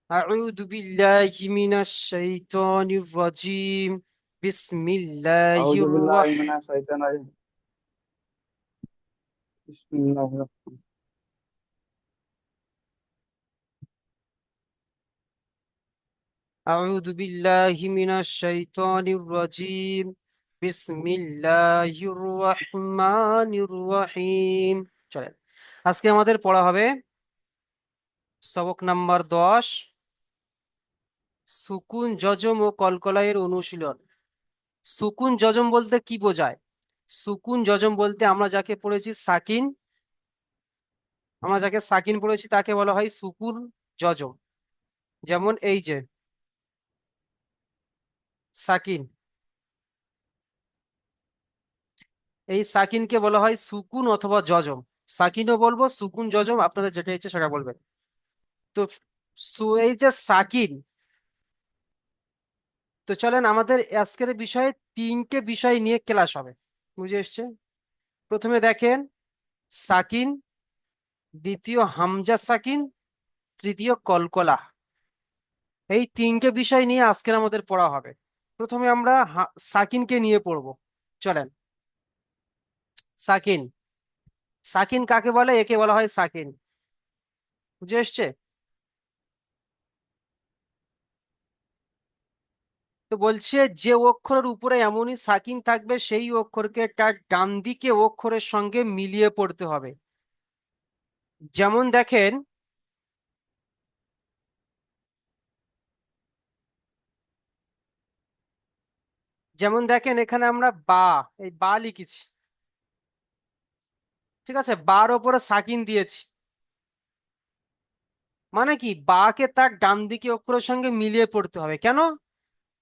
أعوذ بالله من الشيطان الرجيم. بسم الله أعوذ بالله من الرحمن الشيطان الرجيم. بسم الله الرحمن أعوذ بالله من الشيطان الرجيم. بسم الله الرحمن الرحيم। চলেন, আজকে আমাদের পড়া হবে সবক নাম্বার 10, সুকুন যজম ও কলকলাইয়ের অনুশীলন। সুকুন যজম বলতে কি বোঝায়? সুকুন যজম বলতে আমরা যাকে সাকিন পড়েছি তাকে বলা হয় সুকুন যজম। যেমন এই যে সাকিন, এই সাকিনকে বলা হয় সুকুন অথবা যজম। সাকিনও বলবো, সুকুন যজম, আপনাদের যেটা ইচ্ছে সেটা বলবেন। তো এই যে সাকিন, তো চলেন আমাদের আজকের বিষয়ে তিনটে বিষয় নিয়ে ক্লাস হবে। বুঝে এসছে? প্রথমে দেখেন সাকিন, দ্বিতীয় হামজা সাকিন, তৃতীয় কলকলা। এই তিনটে বিষয় নিয়ে আজকের আমাদের পড়া হবে। প্রথমে আমরা সাকিনকে নিয়ে পড়বো। চলেন, সাকিন। সাকিন কাকে বলে? একে বলা হয় সাকিন। বুঝে এসছে? তো বলছে যে অক্ষরের উপরে এমনই সাকিন থাকবে সেই অক্ষরকে তার ডান দিকে অক্ষরের সঙ্গে মিলিয়ে পড়তে হবে। যেমন দেখেন, এখানে আমরা এই বা লিখেছি। ঠিক আছে, বার ওপরে সাকিন দিয়েছি, মানে কি বা কে তার ডান দিকে অক্ষরের সঙ্গে মিলিয়ে পড়তে হবে। কেন?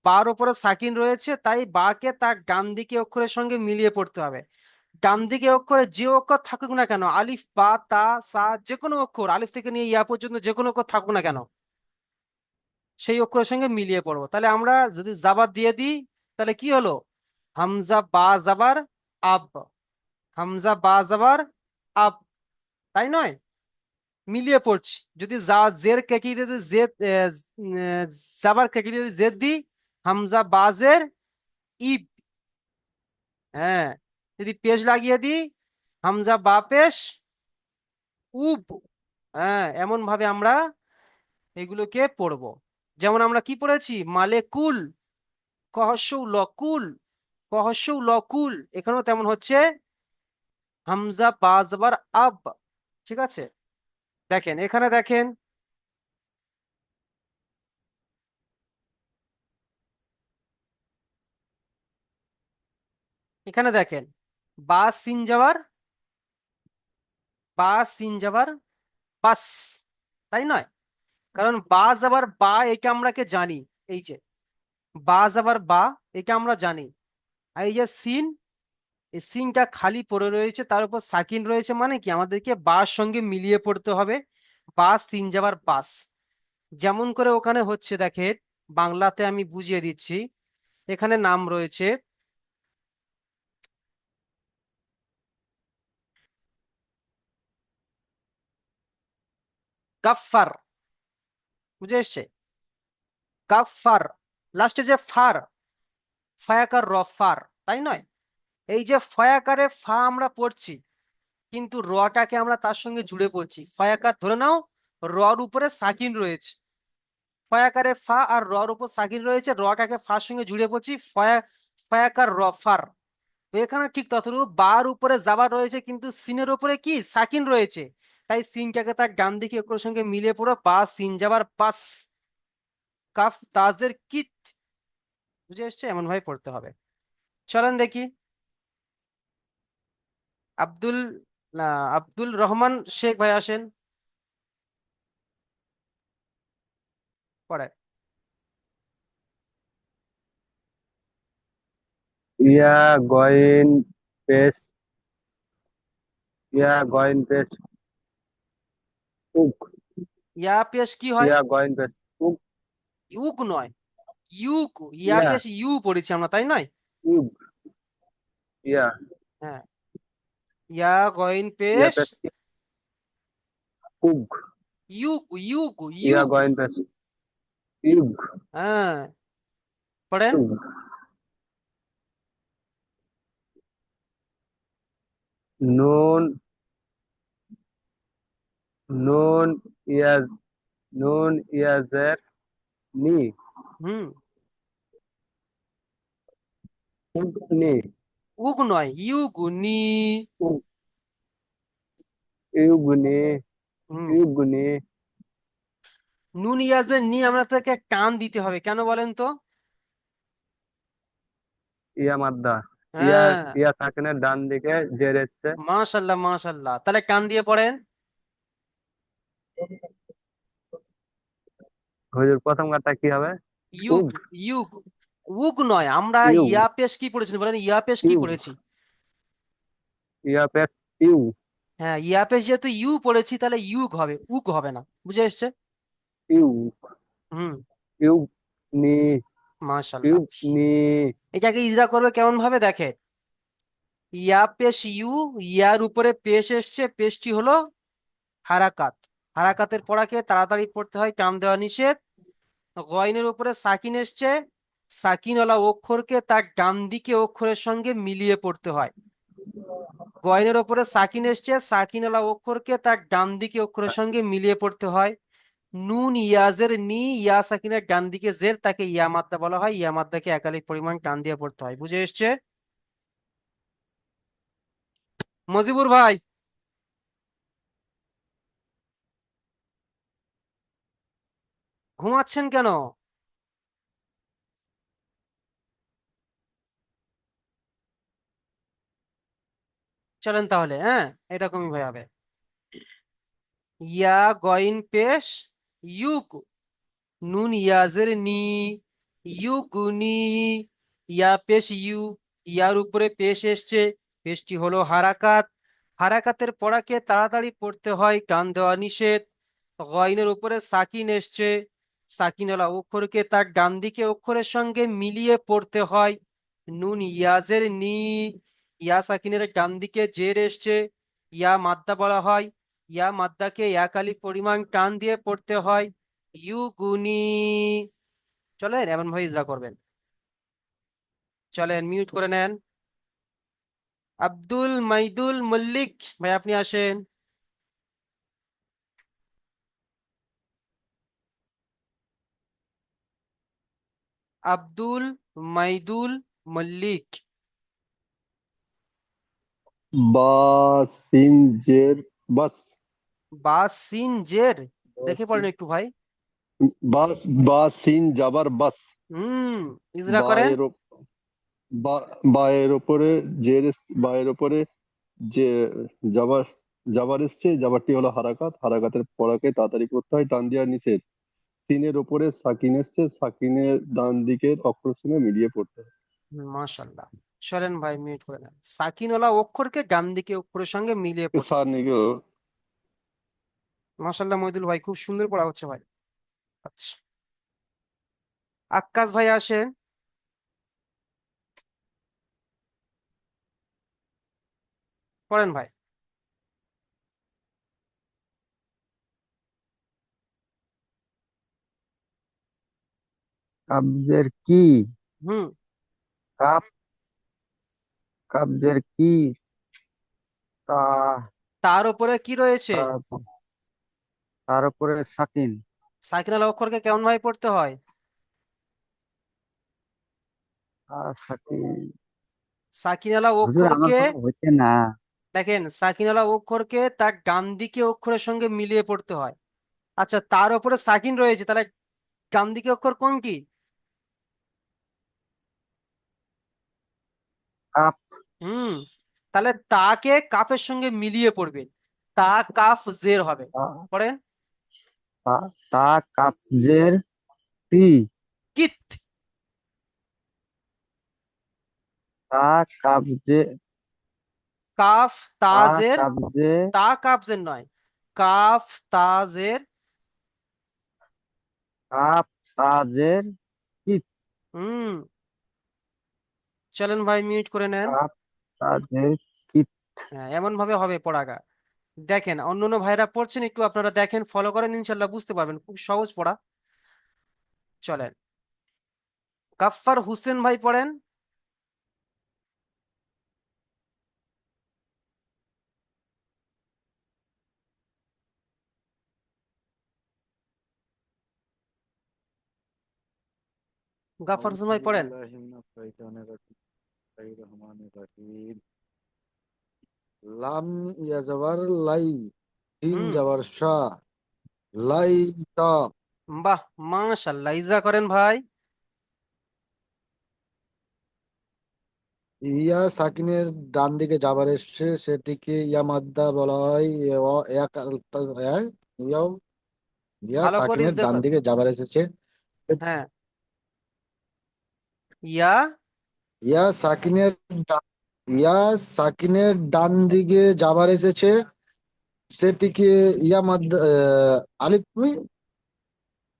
বার ওপরে সাকিন রয়েছে, তাই বা কে তার ডান দিকে অক্ষরের সঙ্গে মিলিয়ে পড়তে হবে। ডান দিকে অক্ষরে যে অক্ষর থাকুক না কেন, আলিফ বা তা সা, যে কোনো অক্ষর, আলিফ থেকে নিয়ে ইয়া পর্যন্ত যে কোনো অক্ষর থাকুক না কেন, সেই অক্ষরের সঙ্গে মিলিয়ে পড়বো। তাহলে আমরা যদি জাবার দিয়ে দিই, তাহলে কি হলো? হামজা বা জাবার আব, হামজা বা জাবার আব, তাই নয়? মিলিয়ে পড়ছি। যদি জের কেকি দিয়ে যদি জেদ জাবার কেকি দিয়ে যদি জেদ দিই, হামজা বা জের ইব। হ্যাঁ, যদি পেশ লাগিয়ে দিই, হামজা বা পেশ উব। হ্যাঁ, এমন ভাবে আমরা এগুলোকে পড়বো। যেমন আমরা কি পড়েছি, মালেকুল, কহসৌ লকুল, কহসৌ লকুল, এখানেও তেমন হচ্ছে হামজা বা জবর আব। ঠিক আছে, দেখেন এখানে দেখেন, এখানে দেখেন বা সিন যাবার, বা সিন যাবার বাস, তাই নয়? কারণ বা যাবার বা, একে আমরা কে জানি, এই যে বা যাবার বা, একে আমরা জানি। আর এই যে সিন, এই সিনটা খালি পড়ে রয়েছে, তার উপর সাকিন রয়েছে, মানে কি আমাদেরকে বাস সঙ্গে মিলিয়ে পড়তে হবে। বাস সিন যাবার বাস। যেমন করে ওখানে হচ্ছে দেখেন, বাংলাতে আমি বুঝিয়ে দিচ্ছি। এখানে নাম রয়েছে গাফফার। বুঝে এসছে? গাফফার, লাস্টে যে ফার, ফায়াকার রফার, তাই নয়? এই যে ফয়াকারে ফা আমরা পড়ছি, কিন্তু রটাকে আমরা তার সঙ্গে জুড়ে পড়ছি। ফয়াকার ধরে নাও, রর উপরে সাকিন রয়েছে, ফয়াকারে ফা আর রর উপর সাকিন রয়েছে, রটাকে ফার সঙ্গে জুড়ে পড়ছি, ফয়াকার রফার। তো এখানে ঠিক ততটুকু বার উপরে যাবার রয়েছে, কিন্তু সিনের উপরে কি সাকিন রয়েছে, তাই সিনটাকে তার ডান দিকে ওর সঙ্গে মিলিয়ে পড়ো, বা সিন যাবার পাস, কাফ তাজের কিত। বুঝে এসছে? এমন ভাবে পড়তে হবে। চলেন দেখি, আব্দুল না, আব্দুল রহমান শেখ ভাই আসেন, পড়ে। ইয়া গয়েন পেশ, ইয়া গয়েন পেশ উক, ইয়া পেশ কি হয়? ইয়া গয়েন পেশ উক, ইউক নয়, ইউক। ইয়া ইয়া পেশ ইউ পড়েছি আমরা, তাই নয়? উক, ইয়া হ্যাঁ, ইয়া গইন ইয়া পেশ পেশ উক, ইউক, ইউক, ইয়া ইউক। গয়েন পেশ ইউগ, হ্যাঁ, পড়েন। ইউগ, নুন, নুন ইয়াজ, নুন ইয়াজের নি, হুম। নি, উগ নয়, ইউগ, নি। উ- ইউগনি, হুম। ইউগনি, নুন ইয়াজের নি আমরা তাকে টান দিতে হবে, কেন বলেন তো? ইয়া মাদ্দা, ইয়া, হ্যাঁ, ইয়া সাকিনের ডান দিকে জের এসছে। মাশাল্লাহ মাশাল্লাহ, তাহলে কান দিয়ে পড়েন। হুজুর প্রথম কাজটা কি হবে? ইউগ, উগ, ইউগ। উগ নয়, আমরা ইউ, ইয়া পেশ কি পড়েছি বলেন, ইয়া পেশ কি ইউ, পড়েছি? ইয়া পেশ, ইউ, হ্যাঁ, ইয়া পেশ যেহেতু ইউ পড়েছি, তাহলে ইউগ হবে, উগ হবে না। বুঝে এসছে? ইউ, হুম। ইউ, নি, ইউ, মাশাল্লাহ। নি, এটাকে ইজরা করবে কেমন ভাবে দেখে। ইয়া পেশ ইউ, ইয়ার উপরে পেশ এসছে, পেশটি হলো হারাকাত। হারাকাতের পড়াকে তাড়াতাড়ি পড়তে হয়, টান দেওয়া নিষেধ। গয়নের উপরে সাকিন এসছে, সাকিনওয়ালা অক্ষরকে তার ডান দিকে অক্ষরের সঙ্গে মিলিয়ে পড়তে হয়। গয়নের উপরে সাকিন এসছে, সাকিনওয়ালা অক্ষরকে তার ডান দিকে অক্ষরের সঙ্গে মিলিয়ে পড়তে হয়। নুন ইয়াজের নি, ইয়া সাকিনের ডান দিকে জের, তাকে ইয়া মাদ্দা বলা হয়। ইয়া মাদ্দাকে একালিক পরিমাণ টান দিয়ে পড়তে হয়। বুঝে এসছে? মজিবুর ভাই, ঘুমাচ্ছেন কেন? চলেন তাহলে, হ্যাঁ, এরকমই ভাই হবে। ইয়া গইন পেশ ইউক, নুন ইয়াজের নি, ইউগুনি। ইয়া পেশ ইউ, ইয়ার উপরে পেশ এসছে, পেশটি হলো হারাকাত। হারাকাতের পড়াকে তাড়াতাড়ি পড়তে হয়, টান দেওয়া নিষেধ। গয়নের উপরে সাকিন এসছে, সাকিনওয়ালা অক্ষরকে তার ডান দিকে অক্ষরের সঙ্গে মিলিয়ে পড়তে হয়। নুন ইয়াজের নি, ইয়া সাকিনের ডান দিকে জের এসছে, ইয়া মাদ্দা বলা হয়। ইয়া মাদ্দাকে এক আলিফ পরিমাণ টান দিয়ে পড়তে হয়। ইউগুনি। চলেন এমন ভাবে ইজরা করবেন। চলেন মিউট করে নেন। আব্দুল মাইদুল মল্লিক ভাই, আপনি আসেন। আব্দুল মাইদুল মল্লিক। বাসিনজের বাস। বাসিন জের, দেখে পড়েন একটু ভাই। বাস, বাসিন যাবার বাস। হুম। ইজরা করেন। বায়ের বায়ের ওপরে বায়ের ওপরে যে যাবার, যাবার এসছে, যাবারটি হলো হারাকাত, হারাকাতের পড়াকে তাড়াতাড়ি করতে হয়, টান দেওয়ার নিষেধ। সিনের ওপরে সাকিন এসছে, সাকিনের ডান দিকের অক্ষর সঙ্গে মিলিয়ে পড়তে হয়। মাশাল্লাহ। চলেন ভাই মিউট করে নেন। সাকিনওয়ালা অক্ষরকে ডান দিকে অক্ষরের সঙ্গে মিলিয়ে পড়তে স্যার হয়। নিগো। মাশাল্লাহ মইদুল ভাই, খুব সুন্দর পড়া হচ্ছে ভাই। আচ্ছা, আক্কাস ভাই আসেন। পড়েন ভাই। কাবজের কি, হুম। কাপ, কাবজের কি, তা, তার উপরে কি রয়েছে? তা- তার উপরে সাকিন। সাকিনাল অক্ষরকে কেমন ভাবে পড়তে হয়? সাকিন। সাকিনালা হুজুর আমার অক্ষরকে, কোনো হচ্ছে না। দেখেন সাকিনালা অক্ষরকে তার ডান দিকে অক্ষরের সঙ্গে মিলিয়ে পড়তে হয়। আচ্ছা, তার উপরে সাকিন রয়েছে, তাহলে ডান দিকে অক্ষর কোনটি? কাপ, হুম। তাহলে তাকে কাফের সঙ্গে মিলিয়ে পড়বে, তা কাফ জের হবে। তা, পড়েন। তা, তা কাবজের তি, কিত। তা কাবজে, কাফ তা তাজের, কাবজে, তা কাফ জের নয়, কাফ তাজের। কাপ তাজের কি, হুম। চলেন ভাই মিউট করে নেন। কাপ তাজের কি। হ্যাঁ, এমন ভাবে হবে পড়াগা। দেখেন অন্যান্য ভাইরা পড়ছেন, একটু আপনারা দেখেন, ফলো করেন, ইনশাল্লাহ বুঝতে পারবেন, খুব সহজ পড়া। চলেন, গাফফার হোসেন ভাই পড়েন। গাফফার হোসেন ভাই পড়েন। লাম ইয়া যাবার লাই, তিন হুম, যাবার শাহ, লাই তা। বাহ, মাশাআল্লাহ, ইজরা করেন ভাই। ইয়া সাকিনের ডান দিকে যাবার এসছে, সেটিকে ইয়া মাদ্দা বলা হয়। ইয়াও, ইয়া ভালো করে সাকিনের ইজরা ডান করেন। দিকে যাবার এসেছে। হ্যাঁ, ইয়া, ইয়া সাকিনের ডা- ইয়া সাকিনের ডান দিকে যাবার এসেছে, সেটিকে ইয়া মাদ্দা আলিফ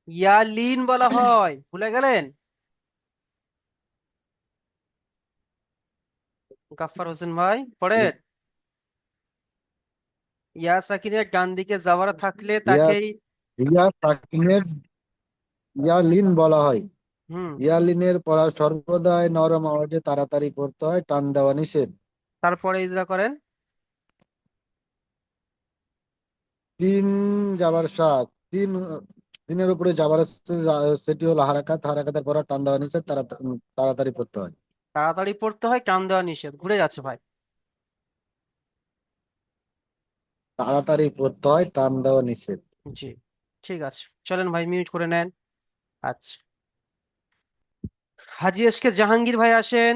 ইয়ালিন বলা হয়, ভুলে গেলেন? গাফফার হোসেন ভাই পড়েন। ইয়া সাকিনের ডান দিকে যাওয়ার থাকলে ইয়া তাকেই, ইয়া সাকিনের ইয়া লিন বলা হয়। হুম, ইয়ালিনের পড়া সর্বদাই নরম আওয়াজে তাড়াতাড়ি পড়তে হয়, টান দেওয়া নিষেধ। তারপরে ইজরা করেন। তিন যাবার সাত, তিন, তিনের উপরে যাবার সেটি হলো হারাকাত, হারাকাতের পড়া টান দেওয়া নিষেধ, তাড়াতাড়ি পড়তে হয়। তাড়াতাড়ি পড়তে হয়, টান দেওয়া নিষেধ, ঘুরে যাচ্ছে ভাই। তাড়াতাড়ি পড়তে হয়, টান দেওয়া নিষেধ। জি, ঠিক আছে, চলেন ভাই মিউট করে নেন। আচ্ছা, হাজি এসকে জাহাঙ্গীর ভাই আসেন,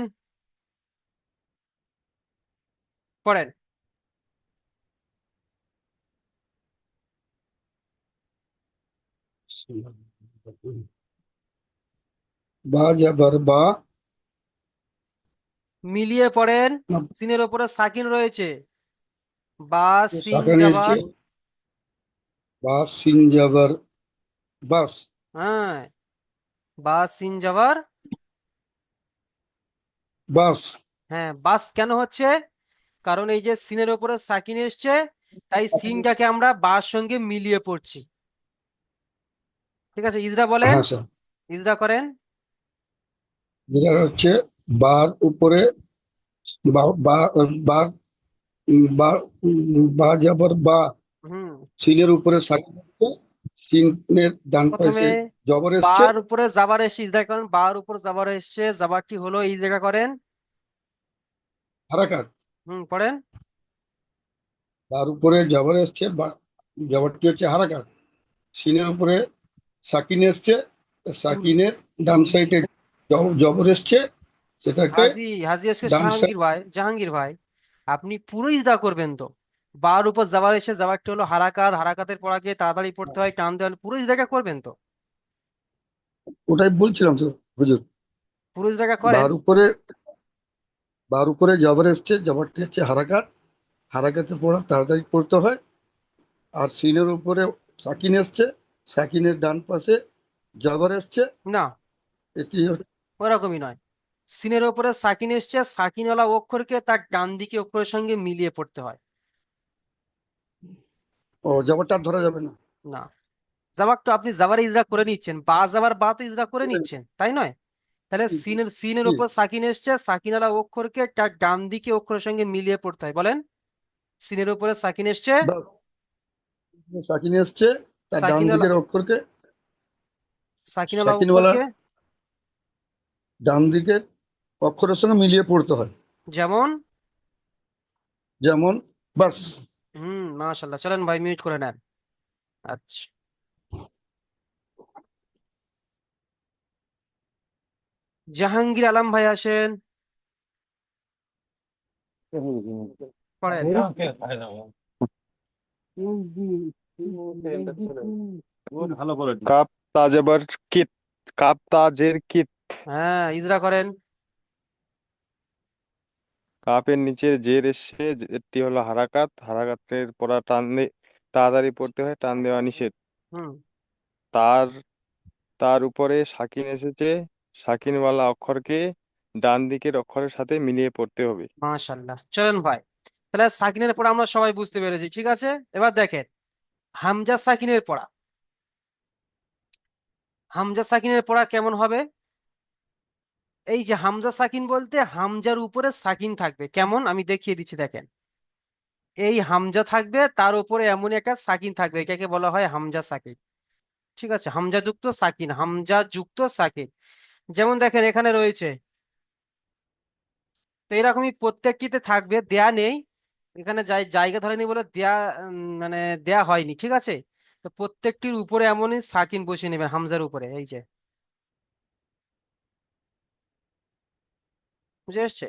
পড়েন। বা যাবার বা, মিলিয়ে পড়েন। না, সিনের ওপরে সাকিন রয়েছে, বা সিন সাকানে হচ্ছে যাবার, বা সিন যাবার বাস, হ্যাঁ, বা সিন যাবার, বাস। হ্যাঁ, বাস কেন হচ্ছে? কারণ এই যে সিনের ওপরে সাকিন এসছে, তাই সিনটাকে আমরা বার সঙ্গে মিলিয়ে পড়ছি। ঠিক আছে, ইজরা বলেন, হ্যাঁ স্যার, ইজরা করেন। যেটা হচ্ছে বার উপরে বা বা বা বা বা যাবার বা, হুম, সিনের উপরে সাকিন হচ্ছে, সিনের ডান প্রথমে পাশে জবর এসছে, বার উপরে যাবার এসে ইজরা করেন, বার উপর যাবার এসছে, যাবারটি হলো এই জায়গা করেন। হারাকাত। হুম, পড়েন। বার উপরে জবর এসছে, জবরটি হচ্ছে হারাকাত। সিনের উপরে সাকিন এসছে, হুম, সাকিনের ডান সাইডে জবর এসছে, সেটাকে হাজি এসকে ডান সাইড। জাহাঙ্গীর ভাই, আপনি পুরো ইজরা করবেন তো? বার উপর যাবার এসে যাবারটি হলো হারাকাত, হারাকাতের পড়াকে তাড়াতাড়ি পড়তে হয়, টান দেওয়ান, পুরো ইজরাটা করবেন তো? ওটাই বলছিলাম তো হুজুর। পুরো ইজরাটা করেন। বার উপরে বার উপরে জবর এসছে, জবরটি হচ্ছে হারাকাত, হারাকাতে পড়া তাড়াতাড়ি পড়তে হয়। আর সিনের উপরে সাকিন এসছে, সাকিনের ডান পাশে জবর এসছে, না, এটি ওরকমই নয়। সিনের ওপরে সাকিন এসছে, সাকিনওয়ালা অক্ষরকে তার ডান দিকে অক্ষরের সঙ্গে মিলিয়ে পড়তে হয়। ও জবরটা আর ধরা যাবে না। না, জাবাক তো আপনি জাবারে ইজরা করে নিচ্ছেন, বা যাবার বা তো ইজরা করে নিচ্ছেন, তাই নয়? তাহলে জি, জি, সিনের জি। উপর সাকিন এসছে, সাকিনওয়ালা অক্ষরকে তার ডান দিকে অক্ষরের সঙ্গে মিলিয়ে পড়তে হয়, বলেন। সিনের উপরে সাকিন এসছে, বাস, সাকিন এসছে, তার ডান সাকিনওয়ালা দিকের অক্ষরকে সাকিনওয়ালা সাকিনওয়ালা অক্ষরকে, ডান দিকের অক্ষরের সঙ্গে মিলিয়ে পড়তে হয়। যেমন, যেমন বাস। মাশাল্লাহ, চলেন ভাই মিউট করে নেন। আচ্ছা, জাহাঙ্গীর আলম ভাই আসেন, পড়েন। কাপ তাজেবার কিত, কাপ তাজের কিত। হ্যাঁ, ইজরা করেন। কাপের নিচে জের এসছে, জেরটি হলো হারাকাত, হারাকাতের পড়া তাড়াতাড়ি পড়তে হয়, টান দেওয়া নিষেধ। হুম, তার তার উপরে সাকিন এসেছে, সাকিনওয়ালা অক্ষরকে ডান দিকের অক্ষরের সাথে মিলিয়ে পড়তে হবে। মাশাল্লাহ, চলেন ভাই, তাহলে সাকিনের পড়া আমরা সবাই বুঝতে পেরেছি, ঠিক আছে? এবার দেখেন হামজা সাকিনের পড়া। হামজা সাকিনের পড়া কেমন হবে? এই যে হামজা সাকিন বলতে হামজার উপরে সাকিন থাকবে, কেমন আমি দেখিয়ে দিচ্ছি দেখেন। এই হামজা থাকবে, তার উপরে এমন একটা সাকিন থাকবে, এটাকে বলা হয় হামজা সাকিন। ঠিক আছে, হামজা যুক্ত সাকিন, হামজা যুক্ত সাকিন। যেমন দেখেন এখানে রয়েছে, তো এরকমই প্রত্যেকটিতে থাকবে, দেয়া নেই এখানে, জায়গা ধরেনি বলে দেয়া, মানে দেয়া হয়নি, ঠিক আছে। তো প্রত্যেকটির উপরে এমনই সাকিন বসিয়ে নেবেন হামজার উপরে, এই যে, বুঝে এসছে?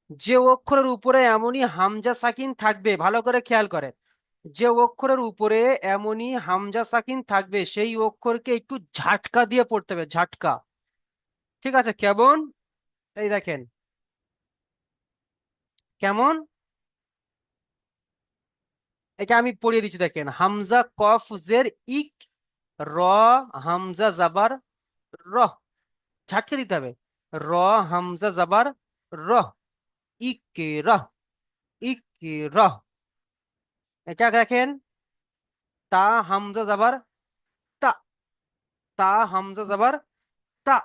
যে অক্ষরের উপরে এমনই হামজা সাকিন থাকবে, ভালো করে খেয়াল করেন, যে অক্ষরের উপরে এমনই হামজা সাকিন থাকবে সেই অক্ষরকে একটু ঝাটকা দিয়ে পড়তে হবে, ঝাটকা। ঠিক আছে, কেমন? এই দেখেন কেমন, এটা আমি পড়িয়ে দিচ্ছি দেখেন, হামজা কফ জের ইক, র, হামজা জাবার র, ঝাটকে দিতে হবে, র, হামজা জাবার র, ইক র, ইক র। এটা দেখেন, তা হামজা জাবার তা, তা হামজা জাবার তা,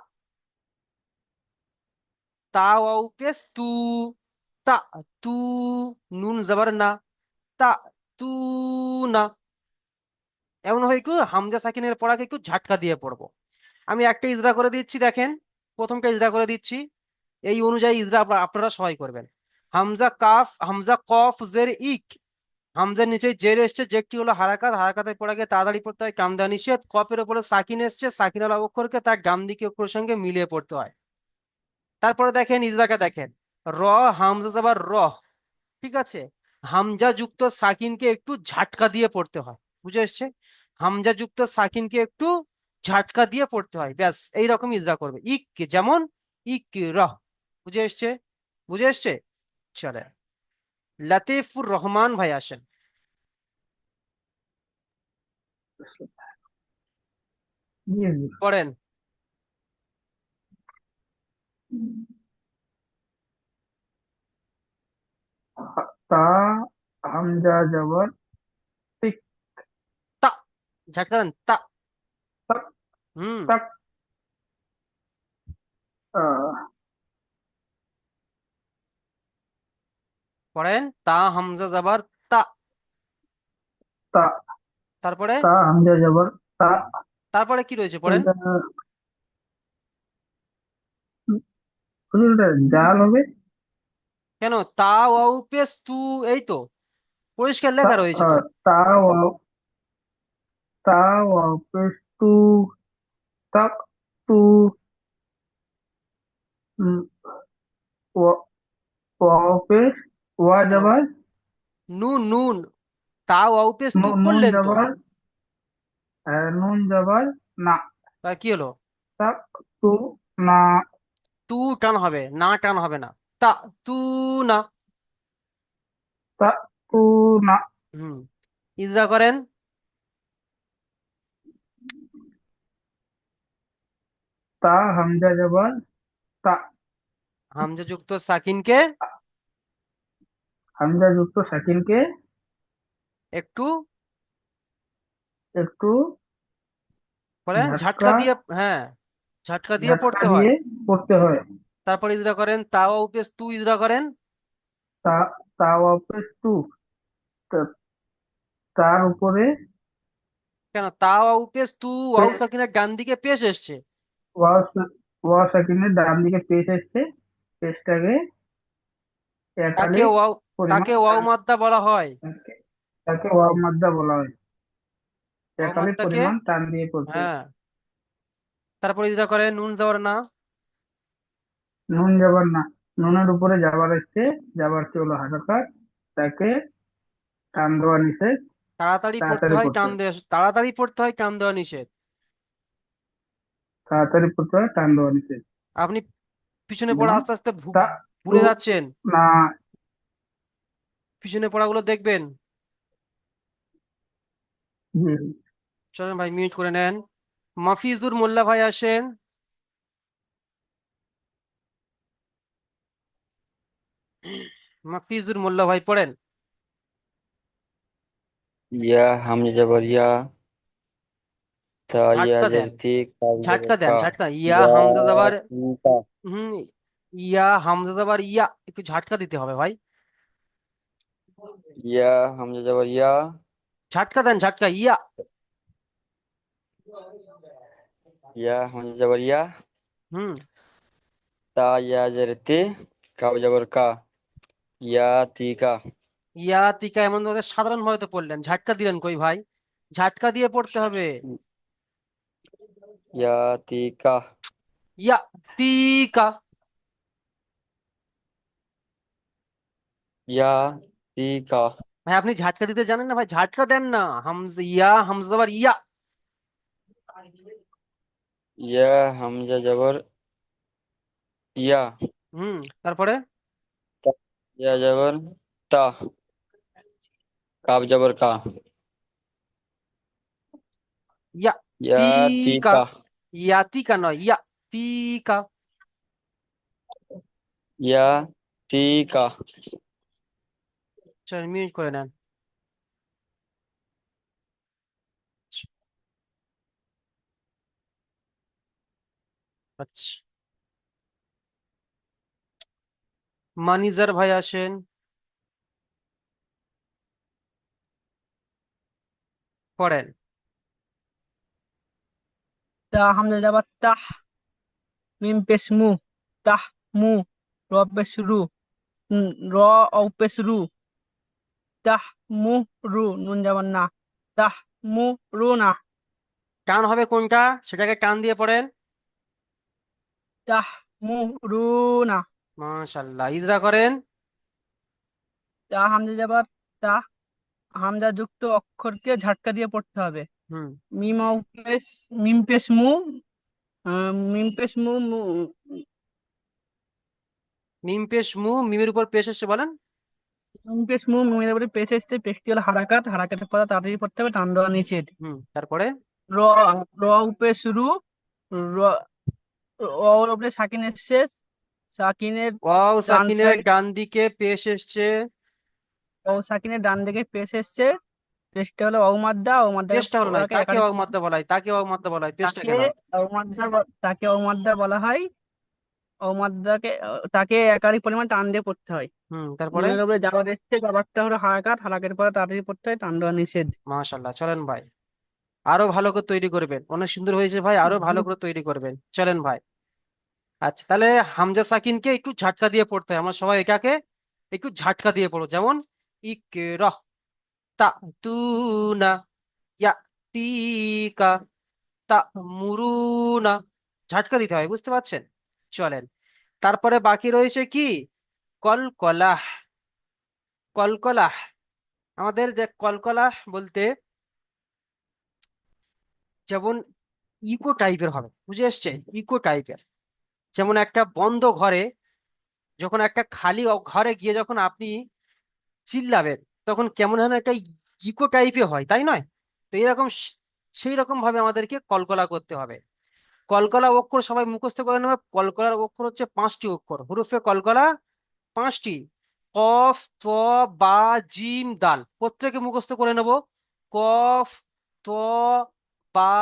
তা ওয়াও পেশ তু, তা, তু, নুন জাবার না, তা, তু, না। এমন হয় একটু হামজা সাকিনের পড়াকে একটু ঝাটকা দিয়ে পড়বো। আমি একটা ইজরা করে দিচ্ছি দেখেন, প্রথমটা ইজরা করে দিচ্ছি, এই অনুযায়ী ইজরা আপনারা সবাই করবেন। হামজা কাফ, হামজা কফ জের ইক, হামজার নিচে জের এসছে, জেরটি হলো হারাকাত, হারাকাতের পড়াকে তাড়াতাড়ি পড়তে হয়, কাম দেওয়া নিষেধ। কফের উপরে সাকিন এসছে, সাকিন আলা অক্ষরকে তার ডান দিকে অক্ষরের সঙ্গে মিলিয়ে পড়তে হয়। তারপরে দেখেন ইজরাকে দেখেন, র, হামজা যাবার র, ঠিক আছে, হামজা যুক্ত সাকিনকে একটু ঝাটকা দিয়ে পড়তে হয়, বুঝে এসছে? হামজা যুক্ত সাকিনকে একটু ঝাটকা দিয়ে পড়তে হয়, ব্যাস এইরকম ইজরা করবে, ইক যেমন, ইক রহ, বুঝে এসছে? বুঝে এসছে? চলে, লতিফুর রহমান ভাই আসেন, জি জি। পড়েন। তা হামজা জবর টিক, তা, ঝাটকা দেন, তা। তাক হুম, তাক। আহ, পড়েন, তা হামজা যাবার তা, তা তারপরে, তা হামজা জবর তা। তারপরে কি রয়েছে পড়েন? এটা হুজুর, এটা জাল হবে। কেন, তা ওয়াও পেশ তু, এই তো পরিষ্কার তা লেখা রয়েছে তো। তা ওয়াও, তা ওয়াও পেশ তু, তাক তু, উম, ওয়া- ওয়াও পেশ ওয়া কেন, জবর, নুন নুন, তা ওয়াও পেশ তু নুন পড়লেন তো, জবর, নুন জবর না, আর কি হলো? তাক তু না, তু টান হবে না, টান হবে না, তা, তু না। তাক তু না। হুম, ইজরা করেন, তা হামজা জবর তা, হামজা যুক্ত সাকিনকে হামজা যুক্ত সাকিনকে একটু, একটু বলেন ঝাটকা ঝাটকা, দিয়ে, হ্যাঁ, ঝাটকা দিয়ে ঝাটকা পড়তে হয়। দিয়ে পড়তে হয়। তারপর ইজরা করেন, তা ওয়াও পেশ তু, ইজরা করেন, তা তা ওয়াপেস টু, তার উপরে কেন, তা ওয়াও পেশ তু, ওয়াও পে- সাকিনের ডান দিকে পেশ এসছে, ওয়াও ওয়াও সাকিনের ডান দিকে পেশ এসছে, পেশটাকে তাকে একালিক ওয়াও, পরিমাণ তাকে ওয়াও মাদ্দা বলা হয়, তাকে তাকে ওয়াও মাদ্দা বলা হয়। ওয়াও একালিক মাদ্দাকে, পরিমাণ টান দিয়ে পড়তে হয়। হ্যাঁ। তারপর ইজরা করেন, নুন যাওয়ার না, নুন যাবার না, নুনের উপরে যাবার এসছে, যাবারটি হলো হারাকাত, তাকে টান দেওয়া নিষেধ, তাড়াতাড়ি পড়তে তাড়াতাড়ি হয়, পড়তে টান হয়। দেওয়া, তাড়াতাড়ি পড়তে হয়, টান দেওয়া নিষেধ। তাড়াতাড়ি পড়তে হয়, টান দেওয়া নিষেধ। আপনি পিছনে পড়া যেমন আস্তে আস্তে তা তু ভুলে যাচ্ছেন, না। পিছনে পড়াগুলো দেখবেন। জি। চলেন ভাই মিউট করে নেন, মাফিজুর মোল্লা ভাই আসেন, মাফিজুর মোল্লা ভাই পড়েন। ইয়া হামজা জবর ইয়া, তা ইয়া ঝাটকা দেন, জের তি কাব ঝাটকা জবর দেন, কা ঝাটকা। ইয়া ইয়া হামজা যাবার তি কা হুম, ইয়া হামজা যাবার ইয়া, একটু ঝাটকা দিতে হবে ভাই। ইয়া হামজা জবর ইয়া ঝাটকা দেন, ঝাটকা। ইয়া ইয়া হামজা জবর ইয়া হুম, তা ইয়া জের তি কাব জবর কা ইয়া তি কা ইয়া তিকা এমন ভাবে সাধারণ ভাবে তো পড়লেন, ঝাটকা দিলেন কই ভাই? ঝাটকা দিয়ে পড়তে হবে। ইয়া তি কা ইয়া তিকা। ইয়া তি কা ভাই আপনি ঝাটকা দিতে জানেন না ভাই? ঝাটকা দেন না। হামজা ইয়া হামজা যাবার ইয়া। ইয়া হামজা জবর ইয়া তারপরে তা ইয়া জবর তা কাব জবর কা ইয়া ইয়া তি তিকা। কা ইয়া তিকা নয়, ইয়া তিকা। ইয়া তি কা চলেন মিউট করে নেন। আচ্ছা, মানিজার ভাই আসেন, পড়েন। তা হামজা যাবার তাহ, মিম পেশ মু, তাহ মু, র পেশ রু, র ও পেশ রু, তাহ মু রু, নুন যাবার না, তাহ মু রু না, টান হবে কোনটা সেটাকে টান দিয়ে পড়েন। তাহ মু রু না। মাশাআল্লাহ, ইজরা করেন। তা হামজা যাবার তা, হামজা যুক্ত অক্ষরকে ঝাটকা দিয়ে পড়তে হবে। হুম, মিম ও পেশ, মিম পেশ মু, মিম পেশ মু, মিম পেশ মু, মিমের উপর পেশ এসছে বলেন। মিম পেশ মু, মিমের উপরে পেশ এসছে, পেশটি হলো হারাকাত, হারাকাতের পরে তাড়াতাড়ি পড়তে হবে, টান দেওয়া নিষেধ। তারপরে র, র পেশ রু, র, ওর উপরে সাকিন এসছে, সাকিনের ওয়াও ডান সাকিনের সাইড, ডান দিকে পেশ এসছে। ও সাকিনের ডান দিকে পেশ এসছে, পেশটা হলো অমাদ্দা, অমাদ্দাকে পেশটা হলো নাই, ওরাকে তাকে একাধিক অমাদ্দা বলা হয়, তাকে অমাদ্দা বলা হয়, পেশটাকে তাকে নয়। তাকে অমাদ্দা বলা হয়। অমাদ্দাকে তাকে একাধিক পরিমাণ টান দিয়ে পড়তে হয়। তারপরে নুনের উপরে যাবার এসছে, যাবারটা হলো হারাকাত, হারাকের পরে তাড়াতাড়ি পড়তে হয়, টান দেওয়া নিষেধ। মাশাআল্লাহ, চলেন ভাই আরো ভালো করে তৈরি করবেন। অনেক সুন্দর হয়েছে ভাই, আরো ভালো করে তৈরি করবেন, চলেন ভাই। আচ্ছা, তাহলে হামজা সাকিনকে একটু ঝাটকা দিয়ে পড়তে হয়। আমরা সবাই এটাকে একটু ঝাটকা দিয়ে পড়ো, যেমন ইকরাহ তাতুনা ইয়াতিকা তা'মুরুনা। ঝাটকা দিতে হয়, বুঝতে পারছেন? চলেন, তারপরে বাকি রয়েছে কি? কলকলাহ। কলকলাহ, আমাদের যে কলকলাহ বলতে যেমন ইকো টাইপের হবে, বুঝে এসছে? ইকো টাইপের, যেমন একটা বন্ধ ঘরে, যখন একটা খালি ঘরে গিয়ে যখন আপনি চিল্লাবেন, তখন কেমন যেন একটা ইকো টাইপের হয়, তাই নয়? তো এরকম সেই রকম ভাবে আমাদেরকে কলকলা করতে হবে। কলকলা অক্ষর সবাই মুখস্থ করে নেবে। কলকলার অক্ষর হচ্ছে 5টি অক্ষর, হুরুফে কলকলা 5টি। কফ, ত, বা, জিম, দাল, প্রত্যেকে মুখস্থ করে নেব। কফ, ত, বা,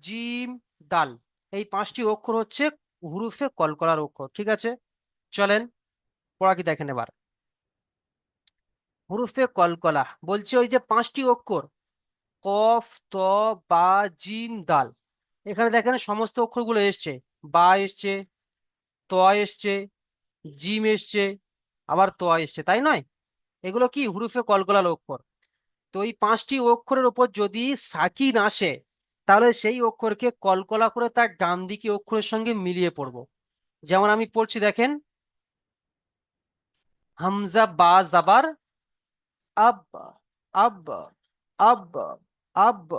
জিম, দাল, এই 5টি অক্ষর হচ্ছে হুরুফে কলকলার অক্ষর, ঠিক আছে? চলেন পড়া কি দেখেন এবার। হুরুফে কলকলা বলছে ওই যে 5টি অক্ষর, কফ, ত, বা, জিম, দাল। এখানে দেখেন সমস্ত অক্ষরগুলো এসছে। বা এসছে, ত এসছে, জিম এসছে, আবার ত এসছে, তাই নয়? এগুলো কি হুরুফে কলকলার অক্ষর। তো এই 5টি অক্ষরের উপর যদি সাকিন আসে, তাহলে সেই অক্ষরকে কলকলা করে তার ডান দিকে অক্ষরের সঙ্গে মিলিয়ে পড়বো। যেমন আমি পড়ছি দেখেন, হামজা বা জাবার আব, আব, আব, আব।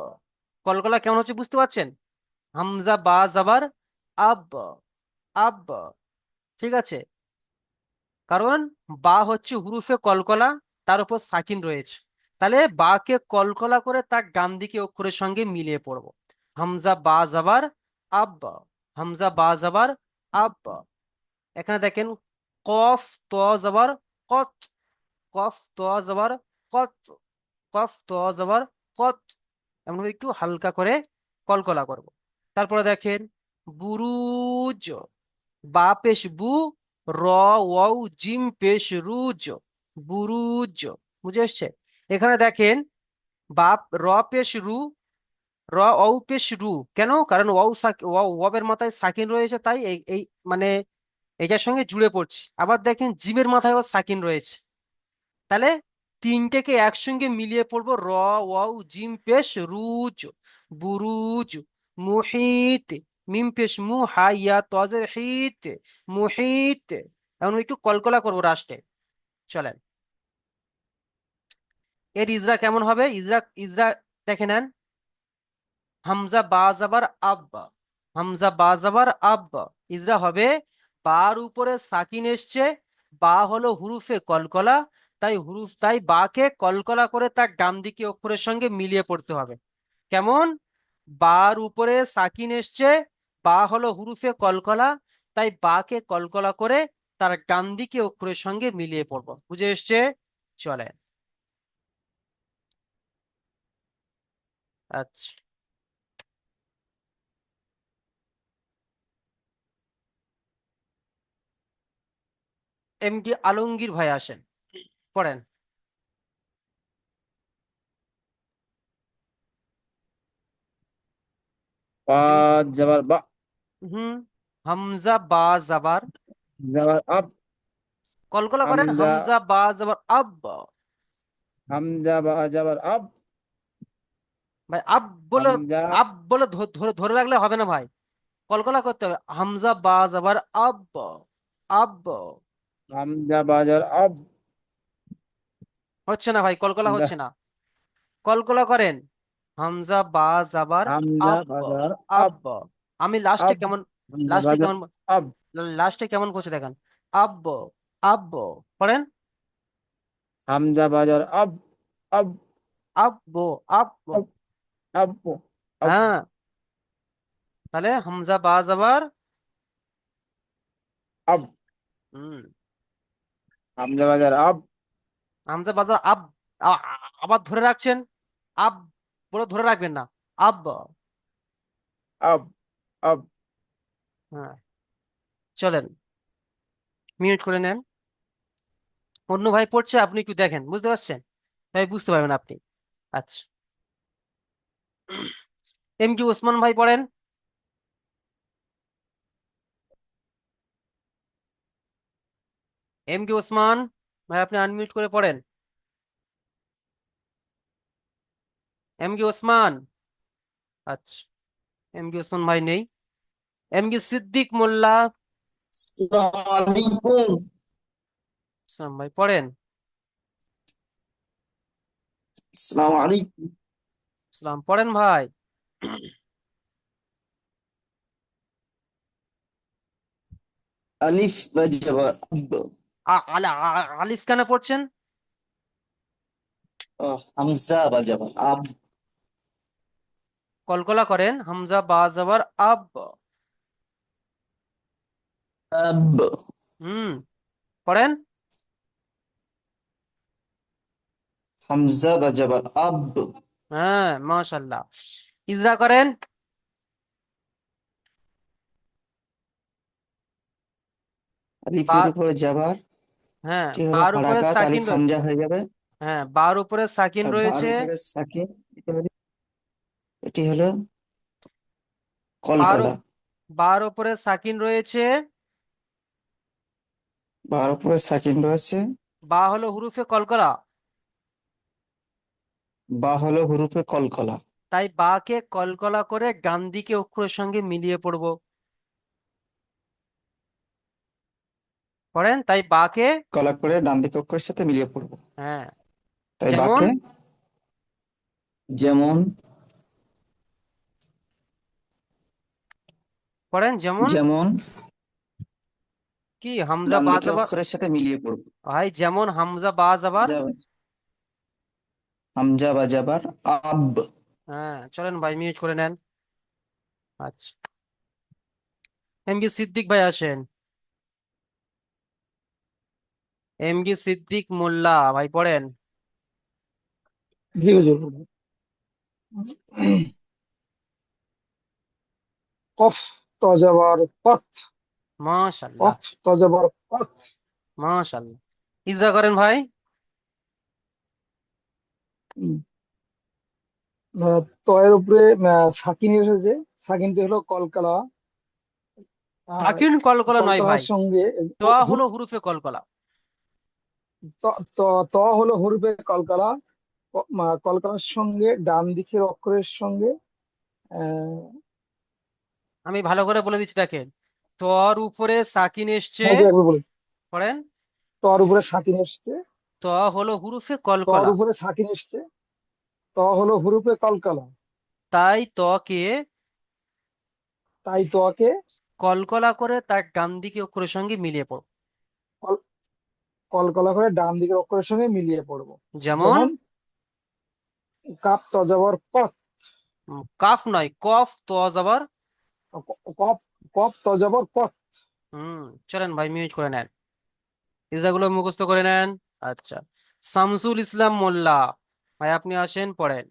কলকলা কেমন হচ্ছে বুঝতে পারছেন? হামজা বা জাবার আব, আব, ঠিক আছে? কারণ বা হচ্ছে হুরুফে কলকলা, তার উপর সাকিন রয়েছে। তাহলে বাকে কলকলা করে তার ডান দিকে অক্ষরের সঙ্গে মিলিয়ে পড়বো। হামজা বা জাবার আব, হামজা বা জাবার আব। এখানে দেখেন, কফ, ত জাবার কত, কফ, ত জাবার কত, কফ, ত জাবার কত। এমন একটু হালকা করে কলকলা করব। তারপরে দেখেন বুরুজ, বা পেশ বু, র ওয়াও জিম পেশ রুজ, বুরুজ। বুঝে এসছে? এখানে দেখেন বাপ র পেশ রু, র ও পেশ রু। কেন? কারণ ওয়াবের মাথায় সাকিন রয়েছে, তাই এই এই মানে এটার সঙ্গে জুড়ে পড়ছি। আবার দেখেন জিমের মাথায়ও সাকিন রয়েছে, তাহলে তিনটেকে একসঙ্গে মিলিয়ে পড়বো, র ওয়াও জিম পেশ রুজ, বুরুজ। মুহিত, মিম পেশ মু, হাইয়া তজের হিত, মুহিত। এখন একটু কলকলা করবো রাষ্ট্রে। চলেন, এর ইজরা কেমন হবে? ইজরা ইজরা দেখে নেন। হামজা বা জাবার আব, হামজা বা জাবার আব। ইজরা হবে বার উপরে সাকিন এসছে, বা হলো হুরুফে কলকলা, তাই বাকে কলকলা করে তার ডান দিকে অক্ষরের সঙ্গে মিলিয়ে পড়তে হবে। কেমন? বার উপরে সাকিন এসছে, বা হলো হুরুফে কলকলা, তাই বাকে কলকলা করে তার ডান দিকে অক্ষরের সঙ্গে মিলিয়ে পড়বো। বুঝে এসছে? চলে। আচ্ছা, এমডি আলমগীর ভাই আসেন, পড়েন। বা এম- জবর বা, হুম, হামজা বা জাবার, জবর আব, কলকলা করেন, হামজা, হামজা বা জাবার আব। হামজা বা জবর আব, ভাই আব বলে, হামজা, আব বলে ধরে ধরে রাখলে হবে না ভাই, কলকলা করতে হবে। হামজা বা জাবার আব, আব। হামজা বা জবর আব, হচ্ছে না ভাই, কলকলা হামজা, হচ্ছে না। কলকলা করেন, হামজা বা জাবার হামজা আব, বা জবর আব, আব। আমি লাস্টে আব, কেমন, হামজা বা লাস্টে জবর কেমন, আব, লাস্টে কেমন করছে দেখেন। আব, আব। পড়েন, হামজা বা জবর আব, আব, আব, আব। আব, আব, আব, হ্যাঁ, তাহলে হামজা বা জাবার, আব, হুম, হামজা বা জবর আব, হামজা বাজার আব। আবার ধরে রাখছেন, আব বলে ধরে রাখবেন না, আব। আব, আব। হ্যাঁ, চলেন, মিউট করে নেন। অন্য ভাই পড়ছে, আপনি একটু দেখেন, বুঝতে পারছেন? তাই বুঝতে পারবেন আপনি। আচ্ছা, এম কি ওসমান ভাই পড়েন। এম কি ওসমান ভাই, আপনি আনমিউট করে পড়েন। এম কি ওসমান। আচ্ছা, এম কি ওসমান ভাই নেই। এম কি সিদ্দিক মোল্লা, আসসালামু ওসমান ভাই পড়েন। আলাইকুম। ইসলাম পড়েন ভাই। আলিফ বা জবর আব, আলিফ কেন পড়ছেন? হামজা বা জবর আব, কলকলা করেন, হামজা বা জাবার আব। আব, হুম, পড়েন। হামজা বা জবর আব, হ্যাঁ, মাশাল্লাহ। ইজরা করেন। আলিফের বার, উপর জবর, হ্যাঁ এটি হলো বার উপরে হারাকাত, সাকিন আলিফ হামজা হয়ে যাবে। হ্যাঁ, বার উপরে সাকিন আর বার রয়েছে। উপরে সাকিন, এটি হলো বার কলকলা। বার উপরে সাকিন রয়েছে, বার উপরে সাকিন রয়েছে, বা হলো হুরুফে কলকলা, বা হলো হুরুফে কলকলা। তাই বাকে কলকলা করে ডান দিকে অক্ষরের সঙ্গে মিলিয়ে পড়বো। পড়েন, তাই বাকে, কলা করে ডান দিকে অক্ষরের সাথে মিলিয়ে পড়বো। হ্যাঁ, তাই যেমন, বাকে, যেমন, পড়েন যেমন, যেমন কি হামজা ডান বা দিকে জাবার, অক্ষরের সাথে মিলিয়ে পড়বো। ভাই যেমন হামজা বা জাবার, হামজা বা জবর আব, হ্যাঁ। চলেন ভাই, মিউট করে নেন। আচ্ছা, এম কি সিদ্দিক ভাই আসেন। এম কি সিদ্দিক মোল্লা ভাই পড়েন। জি হুজুর। কফ ত জবর কত, মাশাআল্লাহ, কফ ত জবর কত। মাশাআল্লাহ। ইজরা করেন ভাই। উম, তয়ের উপরে সাকিন এসেছে, সাকিনটি হলো কলকলা। আর সাকিন কলকলা নয় কলকলার ভাই, সঙ্গে ত হলো হুরুফে কলকলা। ত ত ত হলো হরফে কলকলা। কলকলার সঙ্গে ডান দিকের অক্ষরের সঙ্গে আহ, আমি ভালো করে বলে দিচ্ছি, দেখেন, তর উপরে সাকিন এসছে, আমাকে একবার বলি। পড়েন। তর উপরে সাকিন এসছে, ত হলো হুরুফে তর কলকলা, উপরে সাকিন এসছে, ত হলো হরফে কলকলা। তাই তকে তাই তকে কলকলা করে তার ডান দিকে অক্ষরের সঙ্গে মিলিয়ে পড়ো। কল- কলকলা করে ডান দিকের অক্ষরের সঙ্গে মিলিয়ে পড়বো। যেমন যেমন কাপ ত জবর কত, কাফ নয়, কফ, ত যাবার। কফ, কফ ত জবর কত। চলেন ভাই মিউট করে নেন, ইজাগুলো মুখস্থ করে নেন। আচ্ছা, শামসুল ইসলাম মোল্লা, ভাই আপনি আসেন, পড়েন।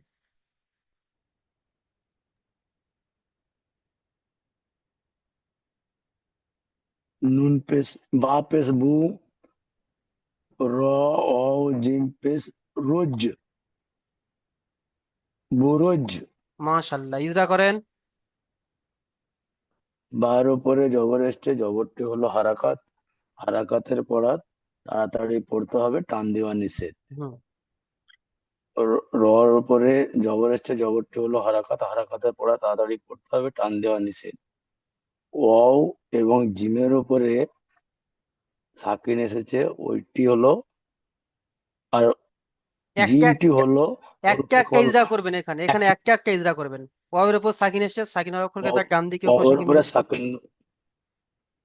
নুন পেশ বা পেশ বু, র অ জিম পেশ রোজ, বুরোজ। মাশাআল্লাহ, ইজরা করেন। বার উপরে জবর এসছে, জবরটি হলো হারাকাত, হারাকাতের পড়া তাড়াতাড়ি পড়তে হবে, টান দেওয়া নিষেধ। হুম, রর উপরে জবর এসছে, জবরটি হলো হারাকাত, হারাকাতের পড়া তাড়াতাড়ি পড়তে হবে, টান দেওয়া নিষেধ। ওয়াও এবং জিমের উপরে সাকিন এসেছে, ওইটি হলো, আর একটা জিমটি একটা হলো একটা হরফে একটা ইজরা করবেন, এখানে এখানে একটা একটা ইজরা করবেন। ওয়াবের উপর সাকিন এসছে, সাকিন অক্ষরকে তার ডান দিকে অক্ষরের ওর সঙ্গে উপরে মিলিয়ে। সাকিন,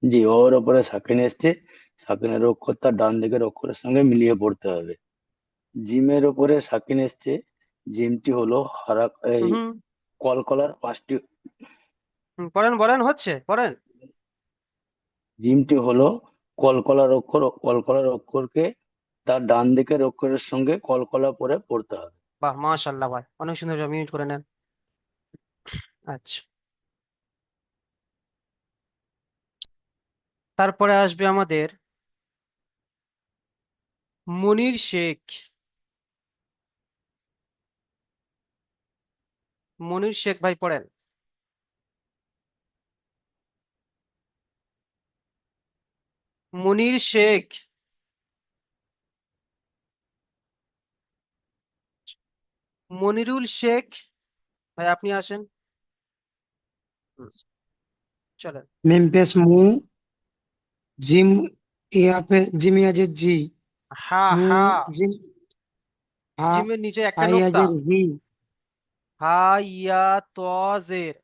জি ওর উপরে সাকিন এসছে, সাকিনের অক্ষর তার ডান দিকের অক্ষরের সঙ্গে মিলিয়ে পড়তে হবে। জিমের উপরে সাকিন এসছে, জিমটি হলো এই হুম, কলকলার পাঁচটি, পড়েন, বলেন, হচ্ছে, পড়েন। জিমটি হলো কলকলার অক্ষর, কলকলার অক্ষরকে তার ডান দিকের অক্ষরের সঙ্গে কলকলা পরে পড়তে হবে। বাহ, মাশাআল্লাহ ভাই, অনেক সুন্দর, মিউট করে নেন। আচ্ছা, তারপরে আসবে আমাদের মনির শেখ। মনির শেখ ভাই, পড়েন। মনির শেখ, মনিরুল শেখ, ভাই আপনি আসেন। হুম, চলেন। মিম পেশ মু, জিম ইয়া পে জিম ইয়াজের জি, হা মু হা, জিম, হা জিমের নিচে একটা নোক্তা। হাইয়াজের হি, হা ইয়া ত জের,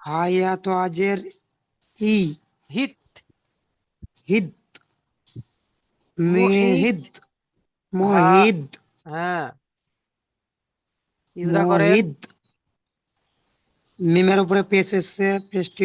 হাইয়া তো আজের ই, হিত, হিদ, মুহিত। মেহিদ, হা, মহিদ, হ্যাঁ, ইজরা করেন। মহিদ। মিমের উপরে পেশ এসছে, পেশটি